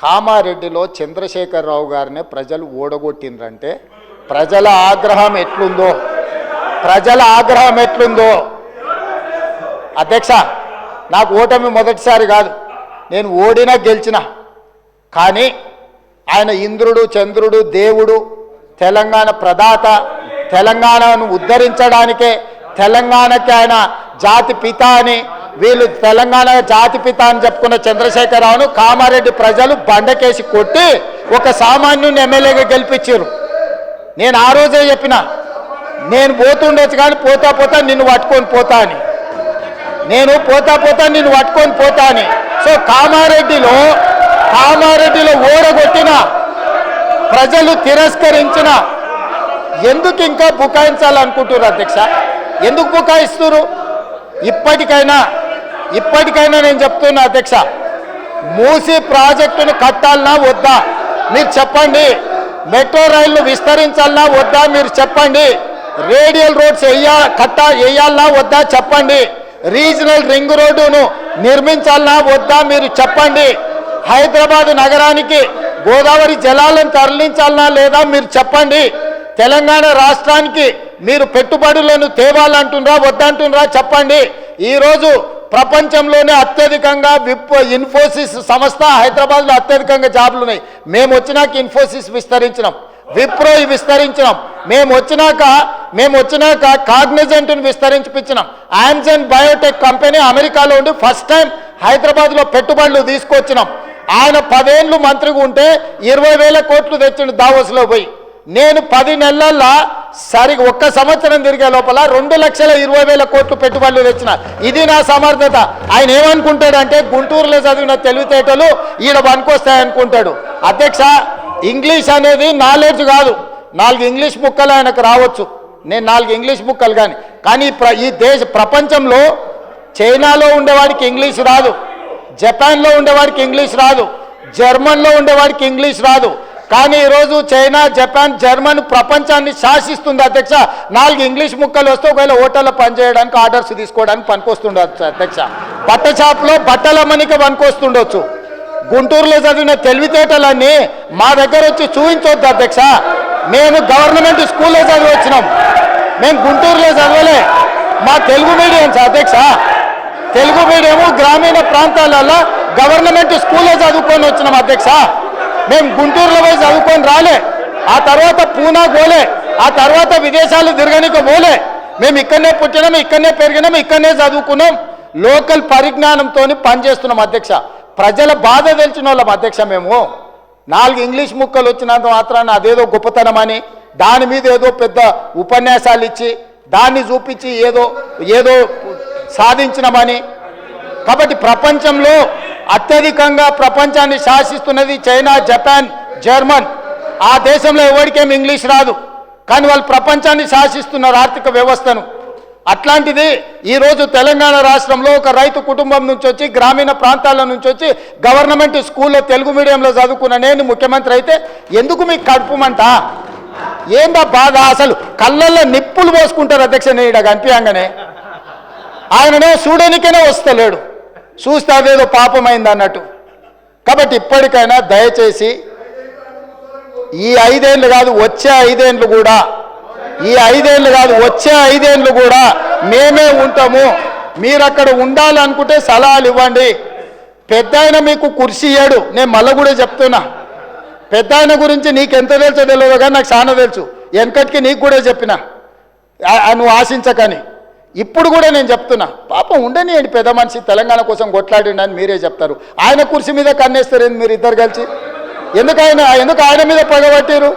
కామారెడ్డిలో చంద్రశేఖరరావు గారిని ప్రజలు ఓడగొట్టిండ్రంటే ప్రజల ఆగ్రహం ఎట్లుందో అధ్యక్ష, నాకు ఓటమి మొదటిసారి కాదు, నేను ఓడినా గెలిచిన. కానీ ఆయన ఇంద్రుడు చంద్రుడు దేవుడు, తెలంగాణ ప్రదాత, తెలంగాణను ఉద్ధరించడానికే తెలంగాణకి ఆయన జాతి పిత అని, వీళ్ళు తెలంగాణ జాతి పిత అని చెప్పుకున్న చంద్రశేఖరరావును కామారెడ్డి ప్రజలు బండకేసి కొట్టి ఒక సామాన్యుని ఎమ్మెల్యేగా గెలిపించారు. నేను ఆ రోజే చెప్పిన, నేను పోతుండొచ్చు కానీ పోతా పోతా నిన్ను పట్టుకొని పోతా అని, నేను పోతా పోతా నిన్ను పట్టుకొని పోతా అని. సో కామారెడ్డిలో ఓడగొట్టిన ప్రజలు తిరస్కరించిన ఎందుకు ఇంకా బుకాయించాలనుకుంటున్నారు అధ్యక్ష? ఎందుకు బుకాయిస్తున్నారు? ఇప్పటికైనా నేను చెప్తున్నా అధ్యక్ష, మూసీ ప్రాజెక్టును కట్టాలన్నా వద్దా మీరు చెప్పండి. మెట్రో రైళ్లు విస్తరించాలన్నా వద్దా మీరు చెప్పండి. రేడియల్ రోడ్స్ వేయాలన్నా వద్దా చెప్పండి. రీజనల్ రింగ్ రోడ్డును నిర్మించాలన్నా వద్దా మీరు చెప్పండి. హైదరాబాద్ నగరానికి గోదావరి జలాలను తరలించాలన్నా లేదా మీరు చెప్పండి. తెలంగాణ రాష్ట్రానికి మీరు పెట్టుబడులను తేవాలంటున్నారా వద్దంటున్నారా చెప్పండి. ఈరోజు ప్రపంచంలోనే అత్యధికంగా ఇన్ఫోసిస్ సంస్థ హైదరాబాద్లో అత్యధికంగా జాబులు ఉన్నాయి. మేము వచ్చినాక ఇన్ఫోసిస్ విస్తరించినాం, విప్రో విస్తరించినాం. మేము వచ్చినాక కాగ్నిజెంట్ను విస్తరించిపించినాం. ఆమ్జన్ బయోటెక్ కంపెనీ అమెరికాలో ఉండి ఫస్ట్ టైం హైదరాబాద్లో పెట్టుబడులు తీసుకొచ్చినాం. ఆయన 10 ఏళ్ళు మంత్రిగా ఉంటే 20,000 కోట్లు తెచ్చిండు దావోస్లో పోయి. నేను 10 నెలల్లో సరిగా ఒక్క సంవత్సరం తిరిగే లోపల 2,20,000 కోట్లు పెట్టుబడులు తెచ్చిన. ఇది నా సమర్థత. ఆయన ఏమనుకుంటాడంటే గుంటూరులో చదివిన తెలివితేటలు ఈడ పనికొస్తాయనుకుంటాడు. అధ్యక్ష, ఇంగ్లీష్ అనేది నాలెడ్జ్ కాదు. 4 ఇంగ్లీష్ ముక్కలు ఆయనకు రావచ్చు, నేను 4 ఇంగ్లీష్ ముక్కలు కానీ ఈ ప్రపంచంలో చైనాలో ఉండేవాడికి ఇంగ్లీష్ రాదు, జపాన్లో ఉండేవాడికి ఇంగ్లీష్ రాదు, జర్మన్లో ఉండేవాడికి ఇంగ్లీష్ రాదు. కానీ ఈరోజు చైనా, జపాన్, జర్మన్ ప్రపంచాన్ని శాసిస్తుంది అధ్యక్ష. 4 ఇంగ్లీష్ ముక్కలు వస్తే ఒకవేళ హోటల్లో పనిచేయడానికి ఆర్డర్స్ తీసుకోవడానికి పనికొస్తుండొచ్చు అధ్యక్ష. బట్ట షాప్లో బట్టల మనిక పనికొస్తుండొచ్చు. గుంటూరులో చదివిన తెలివితేటలన్నీ మా దగ్గర వచ్చి చూపించొద్దు అధ్యక్ష. మేము గవర్నమెంట్ స్కూల్లో చదివి వచ్చినాం, మేము గుంటూరులో చదవలే. మా తెలుగు మీడియంస్ అధ్యక్ష, తెలుగు మీడియము గ్రామీణ ప్రాంతాలలో గవర్నమెంట్ స్కూల్లో చదువుకొని వచ్చినాం అధ్యక్ష. మేము గుంటూరులో పోయి చదువుకొని రాలే, ఆ తర్వాత పూనా పోలే, ఆ తర్వాత విదేశాలు తిరగనిక పోలే. మేము ఇక్కడనే పుట్టినాం, ఇక్కడనే పెరిగినాం, ఇక్కడనే చదువుకున్నాం. లోకల్ పరిజ్ఞానంతో పనిచేస్తున్నాం అధ్యక్ష. ప్రజల బాధ తెలిసిన వాళ్ళం అధ్యక్ష. మేము 4 ఇంగ్లీష్ ముక్కలు వచ్చినంత మాత్రాన అదేదో గొప్పతనం అని దాని మీద ఏదో పెద్ద ఉపన్యాసాలు ఇచ్చి దాన్ని చూపించి ఏదో సాధించినామని. కాబట్టి ప్రపంచంలో అత్యధికంగా ప్రపంచాన్ని శాసిస్తున్నది చైనా, జపాన్, జర్మన్. ఆ దేశంలో ఎవరికేం ఇంగ్లీష్ రాదు, కానీ వాళ్ళు ప్రపంచాన్ని శాసిస్తున్నారు ఆర్థిక వ్యవస్థను. అట్లాంటిది ఈరోజు తెలంగాణ రాష్ట్రంలో ఒక రైతు కుటుంబం నుంచి వచ్చి గ్రామీణ ప్రాంతాల నుంచి వచ్చి గవర్నమెంట్ స్కూల్లో తెలుగు మీడియంలో చదువుకున్న నేను ముఖ్యమంత్రి అయితే ఎందుకు మీకు కడుపుమంట? ఏందా బాధ? అసలు కళ్ళల్లో నిప్పులు పోసుకుంటారు అధ్యక్ష. నేను ఇక్కడ కనిపించగానే ఆయననే చూడనికనే వస్తలేడు, చూస్తే అదేదో పాపమైంది అన్నట్టు. కాబట్టి ఇప్పటికైనా దయచేసి ఈ 5 ఏళ్ళు కాదు వచ్చే 5 ఏళ్ళు కూడా, ఈ 5 ఏళ్ళు కాదు వచ్చే 5 ఏళ్ళు కూడా మేమే ఉంటాము. మీరు అక్కడ ఉండాలనుకుంటే సలహాలు ఇవ్వండి. పెద్ద ఆయన మీకు కుర్చీ ఇయ్యాడు. నేను మళ్ళీ కూడా చెప్తున్నా, పెద్ద ఆయన గురించి నీకు ఎంత తెలుసో తెలియదు కానీ నాకు చాలా తెలుసు. వెనకటికి నీకు కూడా చెప్పిన, నువ్వు ఆశించకని. ఇప్పుడు కూడా నేను చెప్తున్నా, పాపం ఉండనియండి, పెద్ద మనిషి తెలంగాణ కోసం కొట్లాడిండి అని మీరే చెప్తారు. ఆయన కుర్చీ మీద కన్నేస్తారు మీరు ఇద్దరు కలిసి. ఎందుకు ఆయన మీద పగబట్టారు?